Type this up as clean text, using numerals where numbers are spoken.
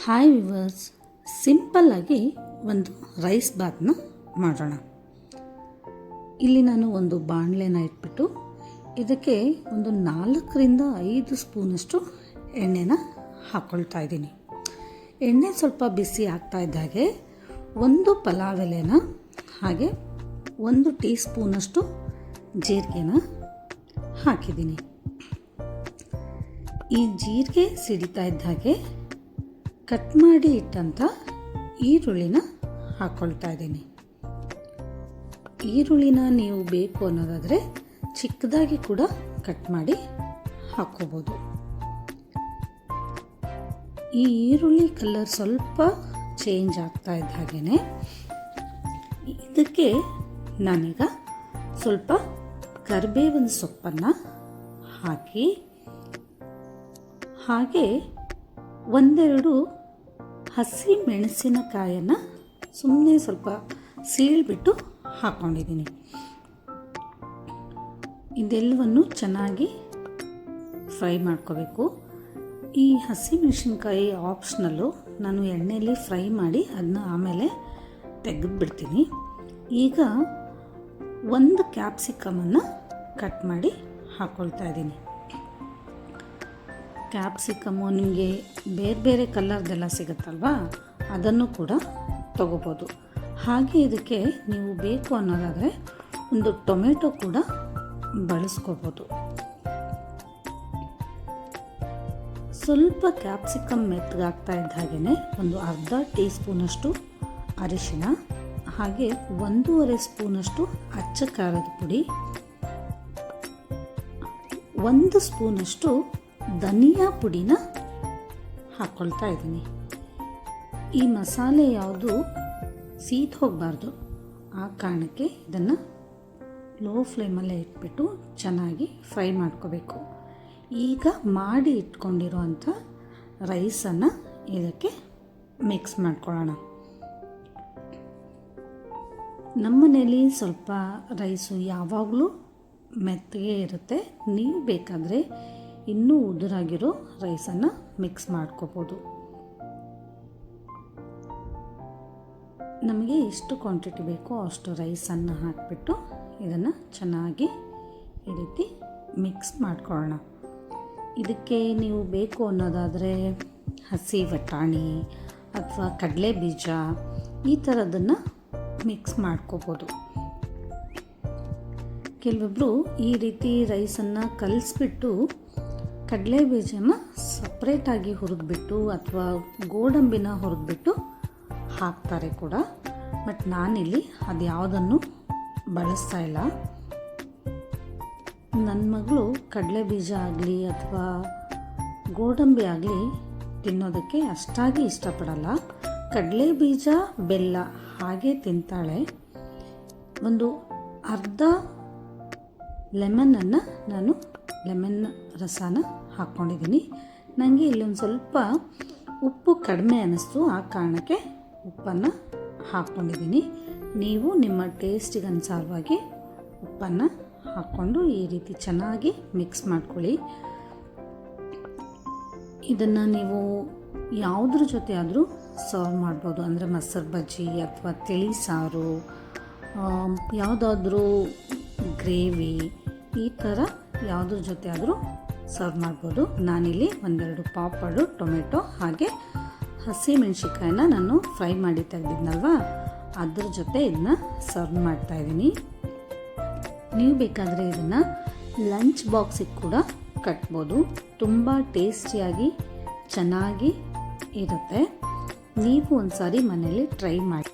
Hi viewers, ಸಿಂಪಲ್ಲಾಗಿ ಒಂದು rice ಬಾತ್ನ ಮಾಡೋಣ. ಇಲ್ಲಿ ನಾನು ಒಂದು ಬಾಣಲೆನ ಇಟ್ಬಿಟ್ಟು ಇದಕ್ಕೆ ಒಂದು 4ರಿಂದ 5 ಸ್ಪೂನಷ್ಟು ಎಣ್ಣೆನ ಹಾಕ್ಕೊಳ್ತಾ ಇದ್ದೀನಿ. ಎಣ್ಣೆ ಸ್ವಲ್ಪ ಬಿಸಿ ಆಗ್ತಾ ಇದ್ದಾಗೆ ಒಂದು ಪಲಾವ್ ಎಲೆನ ಹಾಗೆ 1 ಟೀ ಸ್ಪೂನಷ್ಟು ಜೀರಿಗೆನ ಹಾಕಿದ್ದೀನಿ. ಈ ಜೀರಿಗೆ ಸಿಡಿತಾ ಇದ್ದ ಹಾಗೆ ಕಟ್ ಮಾಡಿ ಇಟ್ಟಂಥ ಈರುಳ್ಳಿನ ಹಾಕ್ಕೊಳ್ತಾ ಇದ್ದೀನಿ. ಈರುಳ್ಳಿನ ನೀವು ಬೇಕು ಅನ್ನೋದಾದರೆ ಚಿಕ್ಕದಾಗಿ ಕೂಡ ಕಟ್ ಮಾಡಿ ಹಾಕ್ಕೋಬೋದು. ಈ ಈರುಳ್ಳಿ ಕಲರ್ ಸ್ವಲ್ಪ ಚೇಂಜ್ ಆಗ್ತಾ ಇದ್ದ ಹಾಗೆಯೇ ಇದಕ್ಕೆ ನಾನೀಗ ಸ್ವಲ್ಪ ಕರಿಬೇವಿನ ಸೊಪ್ಪನ್ನು ಹಾಕಿ ಹಾಗೆ 1-2 ಹಸಿ ಮೆಣಸಿನಕಾಯನ್ನು ಸುಮ್ಮನೆ ಸ್ವಲ್ಪ ಸೀಳ್ಬಿಟ್ಟು ಹಾಕ್ಕೊಂಡಿದ್ದೀನಿ. ಇದೆಲ್ಲವನ್ನು ಚೆನ್ನಾಗಿ ಫ್ರೈ ಮಾಡ್ಕೋಬೇಕು. ಈ ಹಸಿ ಮೆಣಸಿನ್ಕಾಯಿ ಆಪ್ಷನಲ್ಲು, ನಾನು ಎಣ್ಣೆಯಲ್ಲಿ ಫ್ರೈ ಮಾಡಿ ಅದನ್ನ ಆಮೇಲೆ ತೆಗೆದುಬಿಡ್ತೀನಿ. ಈಗ 1 ಕ್ಯಾಪ್ಸಿಕಮನ್ನು ಕಟ್ ಮಾಡಿ ಹಾಕ್ಕೊಳ್ತಾ ಇದ್ದೀನಿ. ಕ್ಯಾಪ್ಸಿಕಮ್ಮು ನಿಮಗೆ ಬೇರೆ ಬೇರೆ ಕಲರ್ದೆಲ್ಲ ಸಿಗುತ್ತಲ್ವಾ, ಅದನ್ನು ಕೂಡ ತಗೋಬೋದು. ಹಾಗೆ ಇದಕ್ಕೆ ನೀವು ಬೇಕು ಅನ್ನೋದಾದರೆ ಒಂದು ಟೊಮೆಟೊ ಕೂಡ ಬಳಸ್ಕೋಬೋದು. ಸ್ವಲ್ಪ ಕ್ಯಾಪ್ಸಿಕಮ್ ಮೆತ್ತಗಾಗ್ತಾ ಇದ್ದ ಹಾಗೆಯೇ ಒಂದು ಅರ್ಧ ಟೀ ಸ್ಪೂನಷ್ಟು ಅರಿಶಿಣ, ಹಾಗೆ 1.5 ಸ್ಪೂನಷ್ಟು ಅಚ್ಚ ಖಾರದ ಪುಡಿ, 1 ಸ್ಪೂನಷ್ಟು ಧನಿಯಾ ಪುಡಿನ ಹಾಕ್ಕೊಳ್ತಾ ಇದ್ದೀನಿ. ಈ ಮಸಾಲೆ ಯಾವುದು ಸೀದ್ ಹೋಗಬಾರ್ದು, ಆ ಕಾರಣಕ್ಕೆ ಇದನ್ನು ಲೋ ಫ್ಲೇಮಲ್ಲೇ ಇಟ್ಬಿಟ್ಟು ಚೆನ್ನಾಗಿ ಫ್ರೈ ಮಾಡ್ಕೋಬೇಕು. ಈಗ ಮಾಡಿ ಇಟ್ಕೊಂಡಿರೋವಂಥ ರೈಸನ್ನು ಇದಕ್ಕೆ ಮಿಕ್ಸ್ ಮಾಡ್ಕೊಳ್ಳೋಣ. ನಮ್ಮನೇಲಿ ಸ್ವಲ್ಪ ರೈಸು ಯಾವಾಗಲೂ ಮೆತ್ತಗೆ ಇರುತ್ತೆ. ನೀವು ಬೇಕಾದರೆ ಇನ್ನೂ ಉದುರಾಗಿರೋ ರೈಸನ್ನು ಮಿಕ್ಸ್ ಮಾಡ್ಕೋಬೋದು. ನಮಗೆ ಎಷ್ಟು ಕ್ವಾಂಟಿಟಿ ಬೇಕೋ ಅಷ್ಟು ರೈಸನ್ನು ಹಾಕಿಬಿಟ್ಟು ಇದನ್ನು ಚೆನ್ನಾಗಿ ಈ ರೀತಿ ಮಿಕ್ಸ್ ಮಾಡ್ಕೊಳ್ಳೋಣ. ಇದಕ್ಕೆ ನೀವು ಬೇಕು ಅನ್ನೋದಾದರೆ ಹಸಿ ಬಟಾಣಿ ಅಥವಾ ಕಡಲೆ ಬೀಜ ಈ ಥರದನ್ನು ಮಿಕ್ಸ್ ಮಾಡ್ಕೋಬೋದು. ಕೆಲವೊಬ್ಬರು ಈ ರೀತಿ ರೈಸನ್ನು ಕಲಿಸ್ಬಿಟ್ಟು ಕಡಲೆ ಬೀಜನ ಸಪ್ರೇಟಾಗಿ ಹುರಿದ್ಬಿಟ್ಟು ಅಥವಾ ಗೋಡಂಬಿನ ಹುರಿದ್ಬಿಟ್ಟು ಹಾಕ್ತಾರೆ ಕೂಡ. ಬಟ್ ನಾನಿಲ್ಲಿ ಅದು ಯಾವುದನ್ನು ಬಳಸ್ತಾ ಇಲ್ಲ. ನನ್ನ ಮಗಳು ಕಡಲೆ ಬೀಜ ಆಗಲಿ ಅಥವಾ ಗೋಡಂಬಿ ಆಗಲಿ ತಿನ್ನೋದಕ್ಕೆ ಅಷ್ಟಾಗಿ ಇಷ್ಟಪಡಲ್ಲ. ಕಡಲೆ ಬೀಜ ಬೆಲ್ಲ ಹಾಗೆ ತಿಂತಾಳೆ. ಒಂದು ಅರ್ಧ ಲೆಮನನ್ನು ನಾನು ಲೆಮನ್ ರಸನ ಹಾಕ್ಕೊಂಡಿದ್ದೀನಿ. ನನಗೆ ಇಲ್ಲೊಂದು ಸ್ವಲ್ಪ ಉಪ್ಪು ಕಡಿಮೆ ಅನ್ನಿಸ್ತು, ಆ ಕಾರಣಕ್ಕೆ ಉಪ್ಪನ್ನು ಹಾಕ್ಕೊಂಡಿದ್ದೀನಿ. ನೀವು ನಿಮ್ಮ ಟೇಸ್ಟಿಗೆ ಅನುಸಾರವಾಗಿ ಉಪ್ಪನ್ನು ಹಾಕ್ಕೊಂಡು ಈ ರೀತಿ ಚೆನ್ನಾಗಿ ಮಿಕ್ಸ್ ಮಾಡ್ಕೊಳ್ಳಿ. ಇದನ್ನು ನೀವು ಯಾವುದ್ರ ಜೊತೆ ಆದರೂ ಸರ್ವ್ ಮಾಡ್ಬೋದು. ಅಂದರೆ ಮೊಸರು ಬಜ್ಜಿ ಅಥವಾ ತಿಳಿ ಸಾರು, ಯಾವುದಾದ್ರೂ ಗ್ರೇವಿ, ಈ ಥರ ಯಾವುದ್ರ ಜೊತೆ ಆದರೂ ಸರ್ವ್ ಮಾಡ್ಬೋದು. ನಾನಿಲ್ಲಿ 1-2 ಪಾಪಡು, ಟೊಮೆಟೊ ಹಾಗೆ ಹಸಿ ಮೆಣಸಿನ್ಕಾಯಿನ ನಾನು ಫ್ರೈ ಮಾಡಿ ತೆಗೆದಿದ್ನಲ್ವ, ಅದ್ರ ಜೊತೆ ಇದನ್ನ ಸರ್ವ್ ಮಾಡ್ತಾಯಿದ್ದೀನಿ. ನೀವು ಬೇಕಾದರೆ ಇದನ್ನು ಲಂಚ್ ಬಾಕ್ಸಿಗೆ ಕೂಡ ಕಟ್ಬೋದು. ತುಂಬ ಟೇಸ್ಟಿಯಾಗಿ ಚೆನ್ನಾಗಿ ಇರುತ್ತೆ. ನೀವು ಒಂದು ಸಾರಿ ಮನೇಲಿ ಟ್ರೈ ಮಾಡಿ.